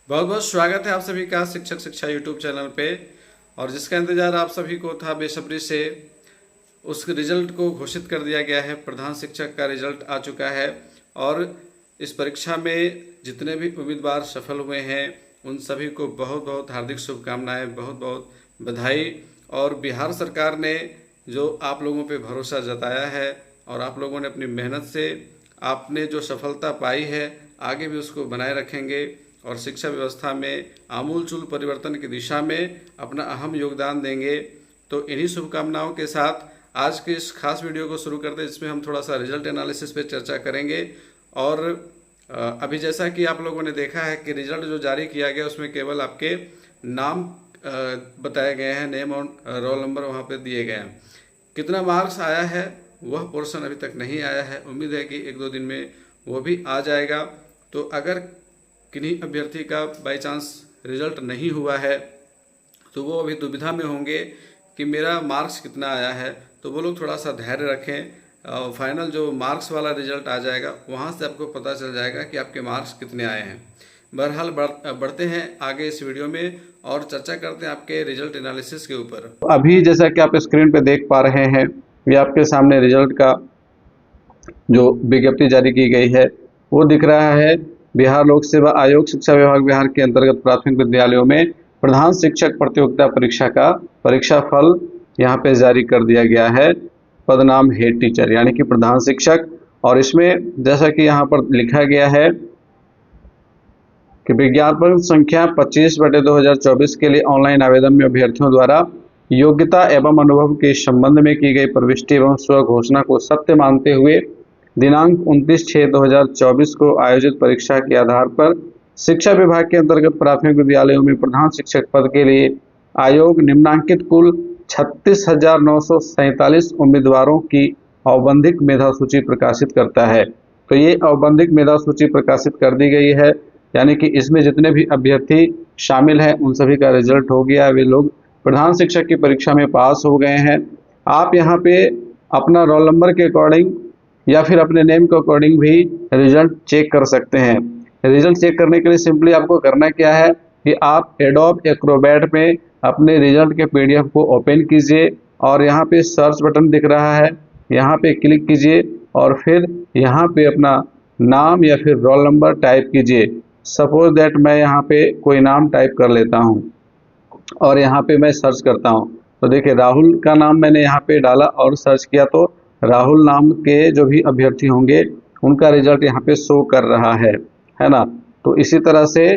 बहुत बहुत स्वागत है आप सभी का शिक्षक शिक्षा यूट्यूब चैनल पे। और जिसका इंतज़ार आप सभी को था बेसब्री से, उस रिजल्ट को घोषित कर दिया गया है। प्रधान शिक्षक का रिजल्ट आ चुका है और इस परीक्षा में जितने भी उम्मीदवार सफल हुए हैं उन सभी को बहुत बहुत हार्दिक शुभकामनाएं, बहुत बहुत बधाई। और बिहार सरकार ने जो आप लोगों पे भरोसा जताया है और आप लोगों ने अपनी मेहनत से आपने जो सफलता पाई है आगे भी उसको बनाए रखेंगे और शिक्षा व्यवस्था में आमूलचूल परिवर्तन की दिशा में अपना अहम योगदान देंगे। तो इन्हीं शुभकामनाओं के साथ आज के इस खास वीडियो को शुरू करते हैं, जिसमें हम थोड़ा सा रिजल्ट एनालिसिस पे चर्चा करेंगे। और अभी जैसा कि आप लोगों ने देखा है कि रिजल्ट जो जारी किया गया उसमें केवल आपके नाम बताए गए हैं, नेम और रोल नंबर वहाँ पे दिए गए हैं। कितना मार्क्स आया है वह पोर्शन अभी तक नहीं आया है, उम्मीद है कि एक दो दिन में वो भी आ जाएगा। तो अगर किन्हीं अभ्यर्थी का बाई चांस रिजल्ट नहीं हुआ है तो वो अभी दुविधा में होंगे कि मेरा मार्क्स कितना आया है, तो वो लोग थोड़ा सा धैर्य रखें। फाइनल जो मार्क्स वाला रिजल्ट आ जाएगा वहाँ से आपको पता चल जाएगा कि आपके मार्क्स कितने आए हैं। बहरहाल बढ़ते हैं आगे इस वीडियो में और चर्चा करते हैं आपके रिजल्ट एनालिसिस के ऊपर। अभी जैसा कि आप स्क्रीन पे देख पा रहे हैं, ये आपके सामने रिजल्ट का जो विज्ञप्ति जारी की गई है वो दिख रहा है। बिहार लोक सेवा आयोग शिक्षा विभाग बिहार के अंतर्गत प्राथमिक विद्यालयों में प्रधान शिक्षक प्रतियोगिता परीक्षा का परीक्षा फल यहाँ पे जारी कर दिया गया है। पदनाम हेड टीचर यानी कि प्रधान शिक्षक, और इसमें जैसा कि यहाँ पर लिखा गया है कि विज्ञापन संख्या 25/2024 के लिए ऑनलाइन आवेदन में अभ्यर्थियों द्वारा योग्यता एवं अनुभव के संबंध में की गई प्रविष्टि एवं स्व घोषणा को सत्य मानते हुए दिनांक 29/6/2024 को आयोजित परीक्षा के आधार पर शिक्षा विभाग के अंतर्गत प्राथमिक विद्यालयों में प्रधान शिक्षक पद के लिए आयोग निम्नांकित कुल 36,947 उम्मीदवारों की औबंधिक मेधा सूची प्रकाशित करता है। तो ये औबंधिक मेधा सूची प्रकाशित कर दी गई है, यानी कि इसमें जितने भी अभ्यर्थी शामिल हैं उन सभी का रिजल्ट हो गया, वे लोग प्रधान शिक्षक की परीक्षा में पास हो गए हैं। आप यहाँ पे अपना रोल नंबर के अकॉर्डिंग या फिर अपने नेम के अकॉर्डिंग भी रिजल्ट चेक कर सकते हैं। रिजल्ट चेक करने के लिए सिंपली आपको करना क्या है कि आप एडोब एक्रोबैट में अपने रिजल्ट के पीडीएफ को ओपन कीजिए और यहाँ पे सर्च बटन दिख रहा है, यहाँ पे क्लिक कीजिए और फिर यहाँ पे अपना नाम या फिर रोल नंबर टाइप कीजिए। सपोज दैट मैं यहाँ पे कोई नाम टाइप कर लेता हूँ और यहाँ पे मैं सर्च करता हूँ। तो देखिए राहुल का नाम मैंने यहाँ पे डाला और सर्च किया तो राहुल नाम के जो भी अभ्यर्थी होंगे उनका रिजल्ट यहाँ पे शो कर रहा है ना। तो इसी तरह से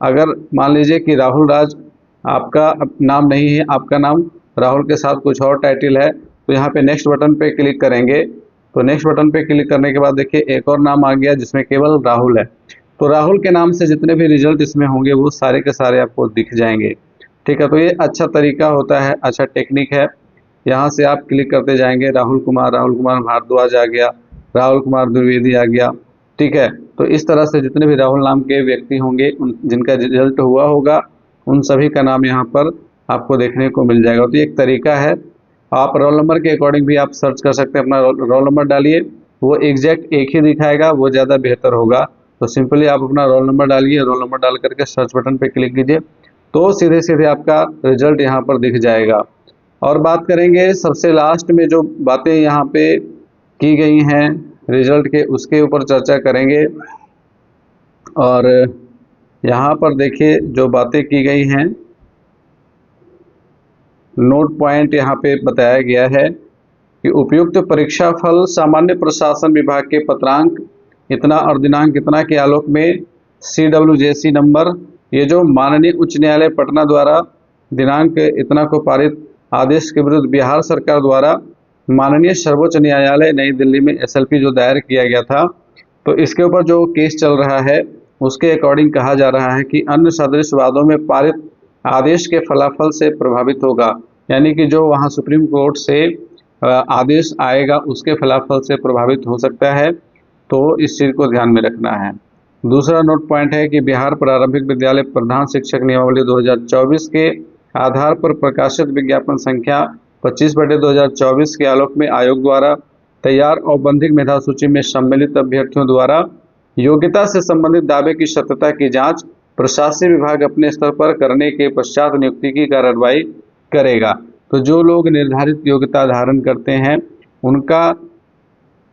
अगर मान लीजिए कि राहुल राज आपका नाम नहीं है, आपका नाम राहुल के साथ कुछ और टाइटल है, तो यहाँ पे नेक्स्ट बटन पे क्लिक करेंगे। तो नेक्स्ट बटन पे क्लिक करने के बाद देखिए एक और नाम आ गया जिसमें केवल राहुल है। तो राहुल के नाम से जितने भी रिजल्ट इसमें होंगे वो सारे के सारे आपको दिख जाएंगे। ठीक है, तो ये अच्छा तरीका होता है, अच्छा टेक्निक है। यहाँ से आप क्लिक करते जाएंगे, राहुल कुमार भारद्वाज आ गया, राहुल कुमार द्विवेदी आ गया। ठीक है, तो इस तरह से जितने भी राहुल नाम के व्यक्ति होंगे जिनका रिजल्ट हुआ होगा उन सभी का नाम यहाँ पर आपको देखने को मिल जाएगा। तो ये एक तरीका है। आप रोल नंबर के अकॉर्डिंग भी आप सर्च कर सकते हैं, अपना रोल नंबर डालिए, वो एग्जैक्ट एक ही दिखाएगा, वो ज़्यादा बेहतर होगा। तो सिंपली आप अपना रोल नंबर डालिए, रोल नंबर डाल करके सर्च बटन पे क्लिक कीजिए तो सीधे सीधे आपका रिजल्ट यहाँ पर दिख जाएगा। और बात करेंगे सबसे लास्ट में जो बातें यहाँ पे की गई हैं रिजल्ट के, उसके ऊपर चर्चा करेंगे। और यहाँ पर देखिए जो बातें की गई हैं, नोट पॉइंट यहाँ पे बताया गया है कि उपयुक्त परीक्षा फल सामान्य प्रशासन विभाग के पत्रांक इतना और दिनांक इतना के आलोक में CWJC नंबर, ये जो माननीय उच्च न्यायालय पटना द्वारा दिनांक इतना को पारित आदेश के विरुद्ध बिहार सरकार द्वारा माननीय सर्वोच्च न्यायालय नई दिल्ली में SLP जो दायर किया गया था, तो इसके ऊपर जो केस चल रहा है उसके अकॉर्डिंग कहा जा रहा है कि अन्य सदृश वादों में पारित आदेश के फलाफल से प्रभावित होगा। यानी कि जो वहाँ सुप्रीम कोर्ट से आदेश आएगा उसके फलाफल से प्रभावित हो सकता है, तो इस चीज़ को ध्यान में रखना है। दूसरा नोट पॉइंट है कि बिहार प्रारंभिक विद्यालय प्रधान शिक्षक नियमावली 2024 के आधार पर प्रकाशित विज्ञापन संख्या 25/2024 के आलोक में आयोग द्वारा तैयार औपबंधिक मेधा सूची में सम्मिलित अभ्यर्थियों द्वारा योग्यता से संबंधित दावे की सत्यता की जांच प्रशासनिक विभाग अपने स्तर पर करने के पश्चात नियुक्ति की कार्रवाई करेगा। तो जो लोग निर्धारित योग्यता धारण करते हैं उनका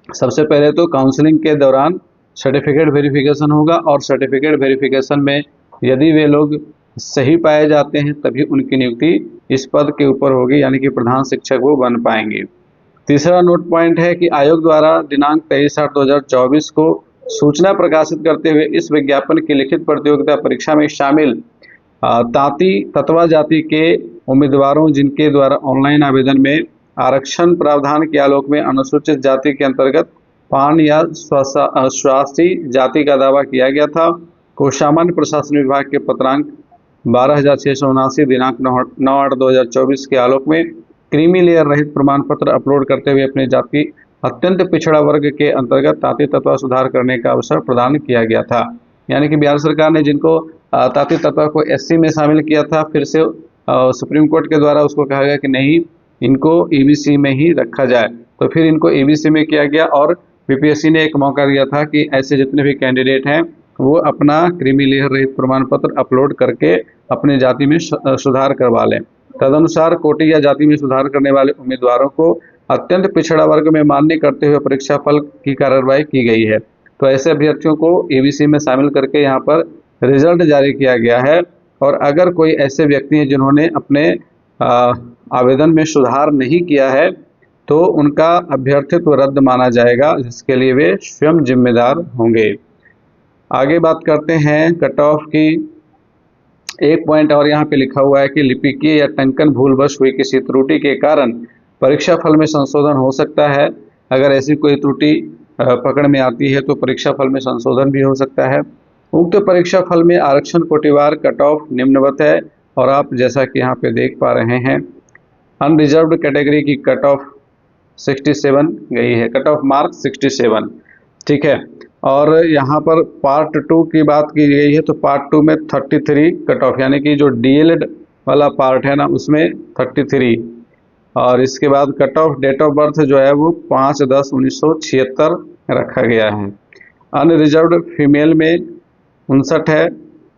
सबसे पहले तो काउंसलिंग के दौरान सर्टिफिकेट वेरिफिकेशन होगा, और सर्टिफिकेट वेरिफिकेशन में यदि वे लोग सही पाए जाते हैं तभी उनकी नियुक्ति इस पद के ऊपर होगी, यानी कि प्रधान शिक्षक वो बन पाएंगे। तीसरा नोट पॉइंट है कि आयोग द्वारा दिनांक 23/8/2024 को सूचना प्रकाशित करते हुए इस विज्ञापन की लिखित प्रतियोगिता परीक्षा में शामिल तांती तत्वा जाति के उम्मीदवारों जिनके द्वारा ऑनलाइन आवेदन में आरक्षण प्रावधान के आलोक में अनुसूचित जाति के अंतर्गत पान या स्वास्थी जाति का दावा किया गया था को सामान्य प्रशासन विभाग के पत्रांक 12,679 दिनांक 9/8/2024 के आलोक में क्रीमी लेयर रहित प्रमाण पत्र अपलोड करते हुए अपने जाति अत्यंत पिछड़ा वर्ग के अंतर्गत तांती तत्वा सुधार करने का अवसर प्रदान किया गया था। यानी कि बिहार सरकार ने जिनको तांती तत्वा को एससी में शामिल किया था, फिर से सुप्रीम कोर्ट के द्वारा उसको कहा गया कि नहीं, इनको ईबीसी में ही रखा जाए, तो फिर इनको ईबीसी में किया गया। और बीपीएससी ने एक मौका दिया था कि ऐसे जितने भी कैंडिडेट हैं वो अपना क्रीमी लेयर रहित प्रमाण पत्र अपलोड करके अपने जाति में सुधार करवा लें। तदनुसार कोटि या जाति में सुधार करने वाले उम्मीदवारों को अत्यंत पिछड़ा वर्ग में मान्य करते हुए परीक्षा फल की कार्रवाई की गई है। तो ऐसे अभ्यर्थियों को ईबीसी में शामिल करके यहाँ पर रिजल्ट जारी किया गया है। और अगर कोई ऐसे व्यक्ति हैं जिन्होंने अपने आवेदन में सुधार नहीं किया है तो उनका अभ्यर्थित्व रद्द माना जाएगा, जिसके लिए वे स्वयं जिम्मेदार होंगे। आगे बात करते हैं कट ऑफ की। एक पॉइंट और यहाँ पे लिखा हुआ है कि लिपिकीय या टंकन भूलवश हुई किसी त्रुटि के कारण परीक्षा फल में संशोधन हो सकता है। अगर ऐसी कोई त्रुटि पकड़ में आती है तो परीक्षा फल में संशोधन भी हो सकता है। उक्त परीक्षा फल में आरक्षण कोटिवार कट ऑफ निम्नवत है, और आप जैसा कि यहाँ पे देख पा रहे हैं अनरिजर्व्ड कैटेगरी की कट ऑफ 67 गई है, कट ऑफ मार्क 67, ठीक है। और यहाँ पर पार्ट 2 की बात की गई है, तो पार्ट 2 में 33 कट ऑफ, यानी कि जो डीएलएड वाला पार्ट है ना उसमें 33। और इसके बाद cut off date of birth जो है वो 5/10/1976 रखा गया है। अनरिजर्व्ड फीमेल में 59 है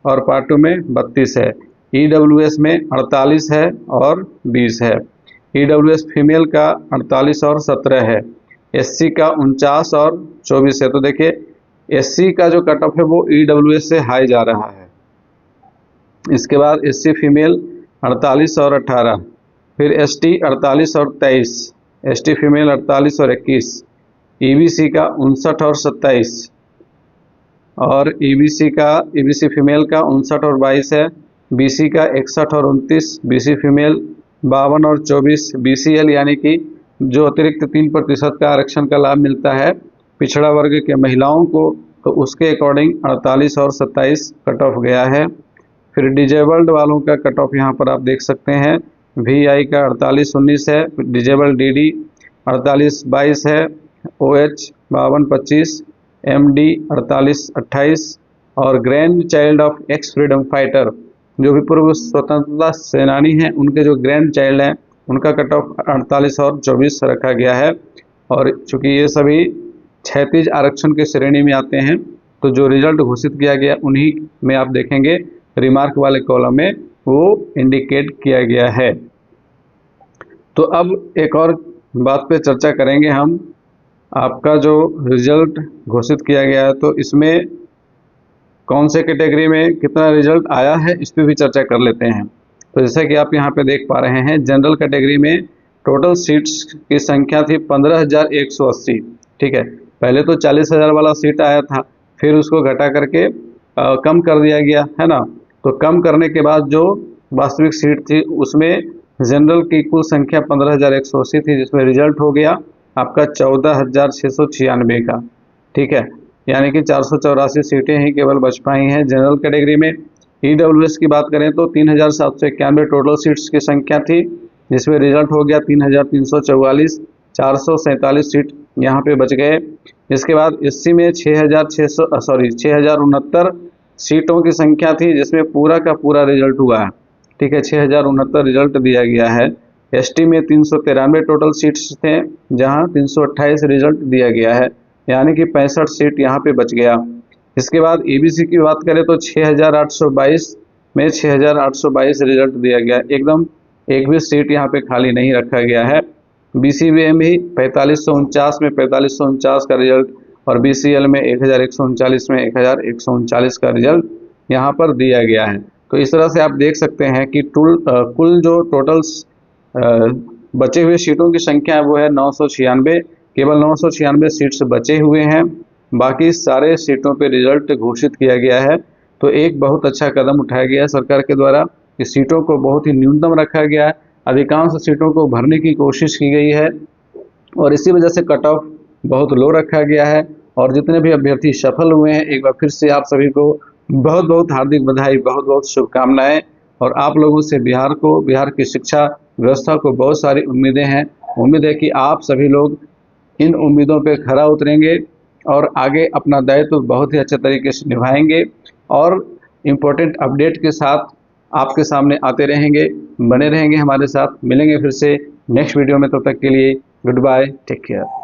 और पार्ट 2 में 32 है। ईडब्ल्यूएस में 48 है और 20 है। ईडब्ल्यूएस फीमेल का 48 और 17 है। एससी का 49 और 24 है। तो देखिए एससी का जो कट ऑफ है वो ईडब्ल्यूएस से हाई जा रहा है। इसके बाद एससी फीमेल 48 और 18, फिर एसटी 48 और 23, एसटी फीमेल 48 और 21, ईबीसी का 59 और 27, और ईबीसी फीमेल का 59 और 22 है। बीसी का 61 और 29, बीसी फीमेल 52 और 24, बीसीएल यानी कि जो अतिरिक्त 3% का आरक्षण का लाभ मिलता है पिछड़ा वर्ग के महिलाओं को, तो उसके अकॉर्डिंग 48 और 27 कट ऑफ गया है। फिर डिजेबल्ड वालों का कट ऑफ यहाँ पर आप देख सकते हैं। वीआई का 48-19 है, डिजेबल्ड डीडी 48-22 है, ओएच 52-25, एमडी 48-28, और grand child of x freedom fighter जो भी पूर्व स्वतंत्रता सेनानी हैं उनके जो ग्रैंड चाइल्ड हैं उनका कट ऑफ 48 और 24 रखा गया है। और चूंकि ये सभी क्षैतिज आरक्षण के श्रेणी में आते हैं तो जो रिजल्ट घोषित किया गया उन्हीं में आप देखेंगे रिमार्क वाले कॉलम में वो इंडिकेट किया गया है। तो अब एक और बात पे चर्चा करेंगे हम। आपका जो रिजल्ट घोषित किया गया है तो इसमें कौन से कैटेगरी में कितना रिजल्ट आया है इस पर भी चर्चा कर लेते हैं। तो जैसा कि आप यहाँ पे देख पा रहे हैं जनरल कैटेगरी में टोटल सीट्स की संख्या थी 15,180, ठीक है। पहले तो 40,000 वाला सीट आया था, फिर उसको घटा करके कम कर दिया गया है ना। तो कम करने के बाद जो वास्तविक सीट थी उसमें जनरल की कुल संख्या 15,180 थी, जिसमें रिजल्ट हो गया आपका 14,696 का, ठीक है। यानी कि 484 सीटें ही केवल बच पाई हैं जनरल कैटेगरी में। ईडब्ल्यूएस की बात करें तो 3,791 टोटल सीट्स की संख्या थी, जिसमें रिजल्ट हो गया 3,344, 447 सीट यहाँ पे बच गए। इसके बाद एससी में 6,069 सीटों की संख्या थी, जिसमें पूरा का पूरा रिजल्ट हुआ है, ठीक है। 6,069 रिजल्ट दिया गया है। एसटी में 393 टोटल सीट्स थे, जहाँ 328 रिजल्ट दिया गया है, यानी कि 65 सीट यहाँ पे बच गया। इसके बाद ईबीसी की बात करें तो 6822 में 6822 रिजल्ट दिया गया, एकदम एक भी सीट यहाँ पे खाली नहीं रखा गया है। बीसीबीएम भी 4549 में 4549 का रिजल्ट और बीसीएल में 1139 में 1139 का रिजल्ट यहाँ पर दिया गया है। तो इस तरह से आप देख सकते हैं कि कुल जो टोटल बचे हुए सीटों की संख्या है वो है 996, केवल 996 सीट्स बचे हुए हैं, बाकी सारे सीटों पे रिजल्ट घोषित किया गया है। तो एक बहुत अच्छा कदम उठाया गया है सरकार के द्वारा कि सीटों को बहुत ही न्यूनतम रखा गया है, अधिकांश सीटों को भरने की कोशिश की गई है और इसी वजह से कट ऑफ बहुत लो रखा गया है। और जितने भी अभ्यर्थी सफल हुए हैं, एक बार फिर से आप सभी को बहुत बहुत हार्दिक बधाई, बहुत बहुत शुभकामनाएं। और आप लोगों से बिहार की शिक्षा व्यवस्था को बहुत सारी उम्मीदें हैं। उम्मीद है कि आप सभी लोग इन उम्मीदों पर खरा उतरेंगे और आगे अपना दायित्व बहुत ही अच्छे तरीके से निभाएंगे और इम्पोर्टेंट अपडेट के साथ आपके सामने आते रहेंगे, बने रहेंगे हमारे साथ। मिलेंगे फिर से नेक्स्ट वीडियो में, तब तक के लिए गुड बाय, टेक केयर।